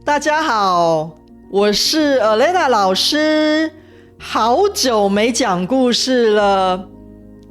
大家好，我是 Alena 老师，好久没讲故事了。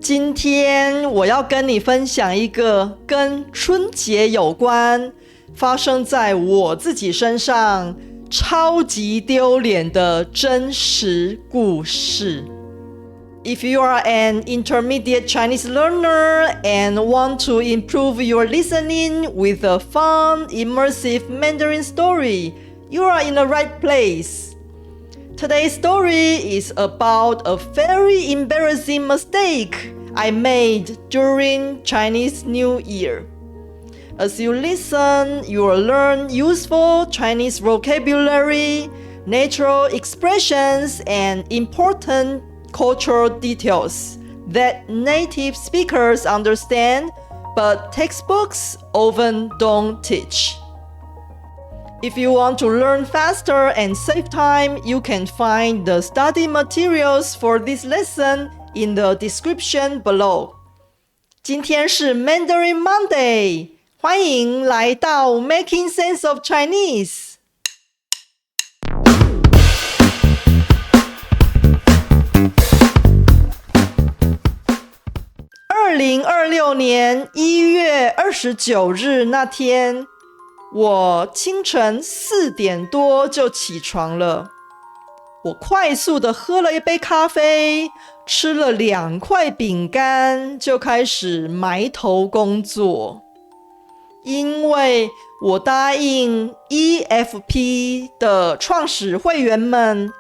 今天我要跟你分享一个跟春节有关，发生在我自己身上，超级丢脸的真实故事。If you are an intermediate Chinese learner and want to improve your listening with a fun, immersive Mandarin story, you are in the right place. Today's story is about a very embarrassing mistake I made during Chinese New Year. As you listen, you will learn useful Chinese vocabulary, natural expressions, and important cultural details that native speakers understand, but textbooks often don't teach. If you want to learn faster and save time, you can find the study materials for this lesson in the description below. 今天是 Mandarin Monday， 欢迎来到 Making Sense of Chinese。2026年1月29日那天，我清晨4点多就起床了。我快速地喝了一杯咖啡，吃了2块饼干，就开始埋头工作。因为我答应 EFP 的创始会员们，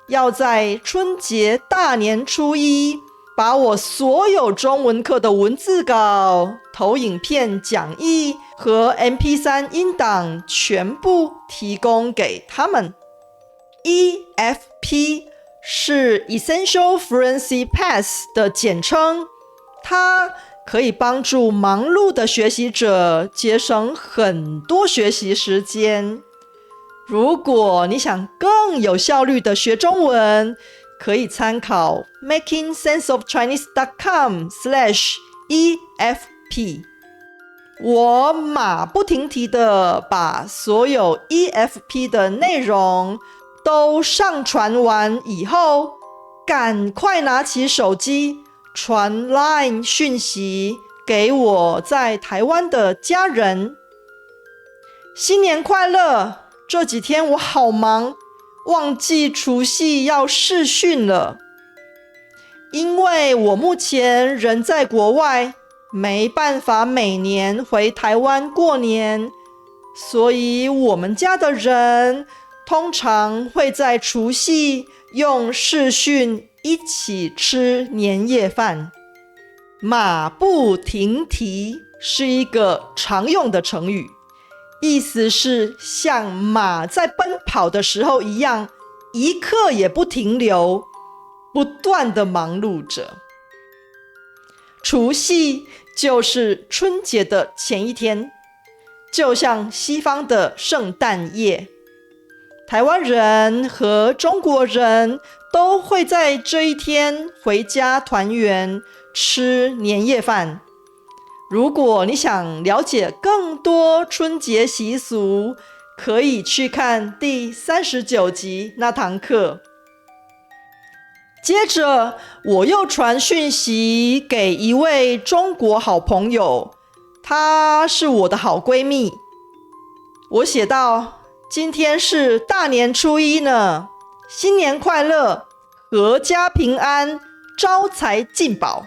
要在春节大年初一把我所有中文课的文字稿、投影片讲义和 MP3 音档全部提供给他们。EFP 是 Essential Fluency Pass 的简称，它可以帮助忙碌的学习者节省很多学习时间。如果你想更有效率的学中文，可以参考 makingsenseofchinese.com/EFP。我马不停蹄地把所有 EFP 的内容都上传完以后，赶快拿起手机传 LINE 讯息给我在台湾的家人。新年快乐！这几天我好忙，忘记除夕要视讯了。因为我目前人在国外，没办法每年回台湾过年，所以我们家的人通常会在除夕用视讯一起吃年夜饭。马不停蹄是一个常用的成语，意思是像马在奔跑的时候一样，一刻也不停留，不断地忙碌着。除夕就是春节的前一天，就像西方的圣诞夜。台湾人和中国人都会在这一天回家团圆，吃年夜饭。如果你想了解更多春节习俗，可以去看第39集那堂课。接着，我又传讯息给一位中国好朋友，她是我的好闺蜜。我写道：今天是大年初一呢，新年快乐，阖家平安，招财进宝。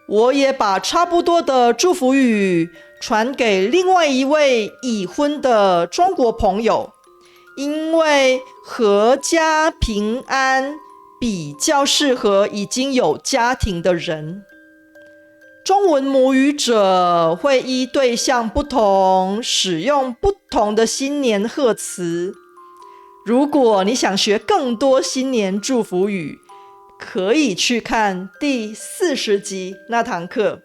我也把差不多的祝福语传给另外一位已婚的中国朋友，因为阖家平安比较适合已经有家庭的人。中文母语者会依对象不同，使用不同的新年贺词。如果你想学更多新年祝福语，可以去看第40集那堂课。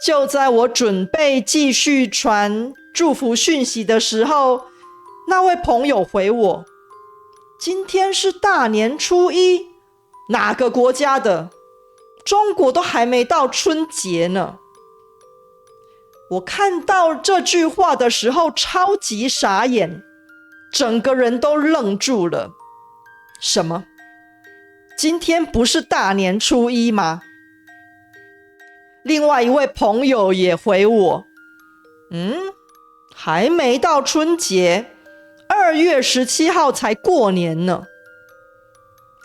就在我准备继续传祝福讯息的时候，那位朋友回我：今天是大年初一，哪个国家的？中国都还没到春节呢。我看到这句话的时候超级傻眼，整个人都愣住了。什么？今天不是大年初一吗？另外一位朋友也回我，还没到春节，2月17号才过年呢。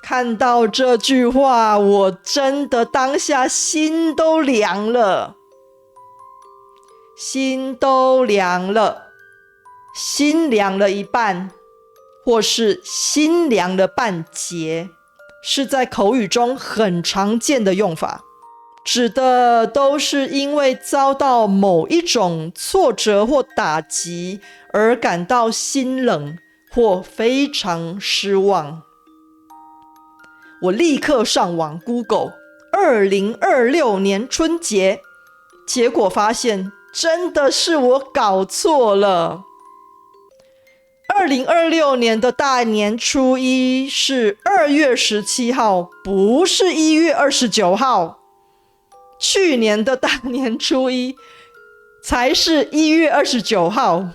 看到这句话，我真的当下心都凉了。心都凉了，心凉了一半，或是心凉了半截，是在口语中很常见的用法，指的都是因为遭到某一种挫折或打击而感到心冷或非常失望。我立刻上网 Google 2026年春节，结果发现真的是我搞错了。2026年的大年初一是2月17号，不是1月29号。去年的大年初一才是1月29号。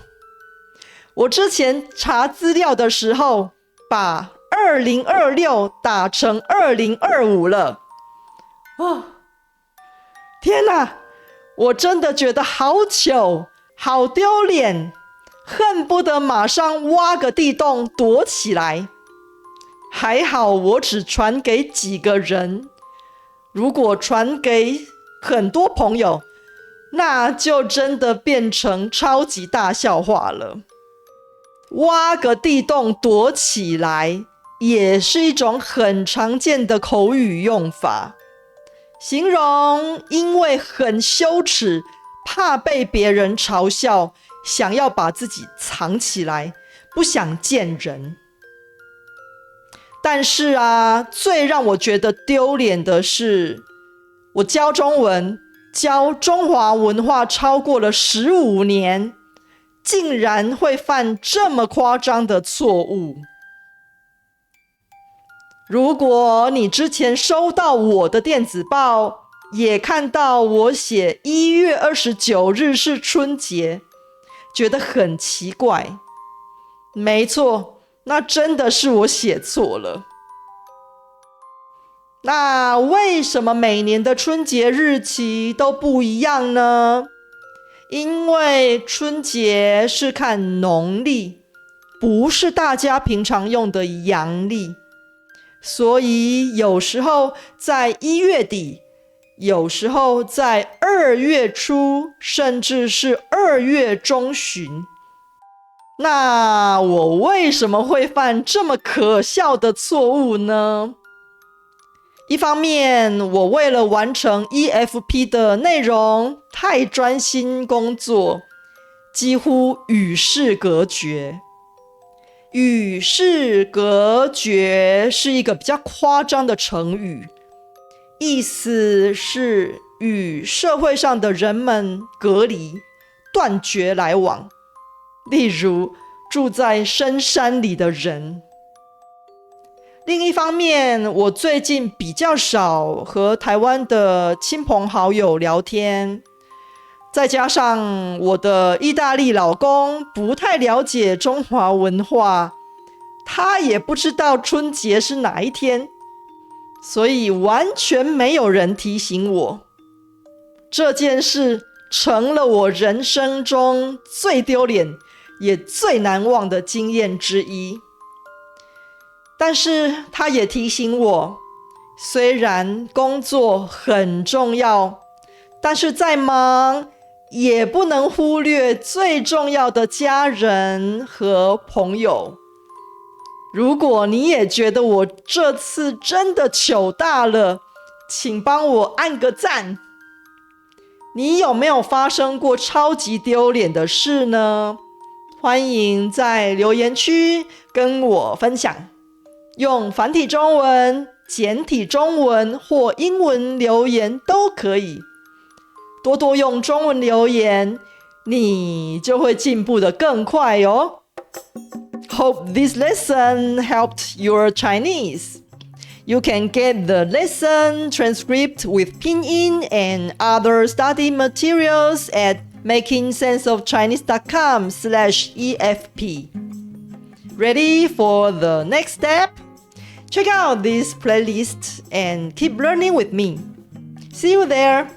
我之前查资料的时候，把2026打成2025了。天哪！我真的觉得好糗，好丢脸，恨不得马上挖个地洞躲起来。还好我只传给几个人，如果传给很多朋友，那就真的变成超级大笑话了。挖个地洞躲起来也是一种很常见的口语用法，形容因为很羞耻，怕被别人嘲笑，想要把自己藏起来，不想见人。但是最让我觉得丢脸的是，我教中文，教中华文化超过了15年，竟然会犯这么夸张的错误。如果你之前收到我的电子报，也看到我写1月29日是春节，觉得很奇怪。没错，那真的是我写错了。那为什么每年的春节日期都不一样呢？因为春节是看农历，不是大家平常用的阳历。所以有时候在1月底，有时候在2月初，甚至是2月中旬。那我为什么会犯这么可笑的错误呢？一方面，我为了完成 EFP 的内容太专心工作，几乎与世隔绝。与世隔绝是一个比较夸张的成语，意思是与社会上的人们隔离，断绝来往。例如住在深山里的人。另一方面，我最近比较少和台湾的亲朋好友聊天，再加上我的意大利老公不太了解中华文化，他也不知道春节是哪一天，所以完全没有人提醒我。这件事成了我人生中最丢脸也最难忘的经验之一。但是他也提醒我，虽然工作很重要，但是再忙也不能忽略最重要的家人和朋友。如果你也觉得我这次真的糗大了，请帮我按个赞。你有没有发生过超级丢脸的事呢？欢迎在留言区跟我分享。用繁体中文、简体中文或英文留言都可以。多多用中文留言，你就会进步得更快哦。Hope this lesson helped your Chinese. You can get the lesson transcript with pinyin and other study materials at makingsenseofchinese.com/EFP. Ready for the next step? Check out this playlist and keep learning with me. See you there!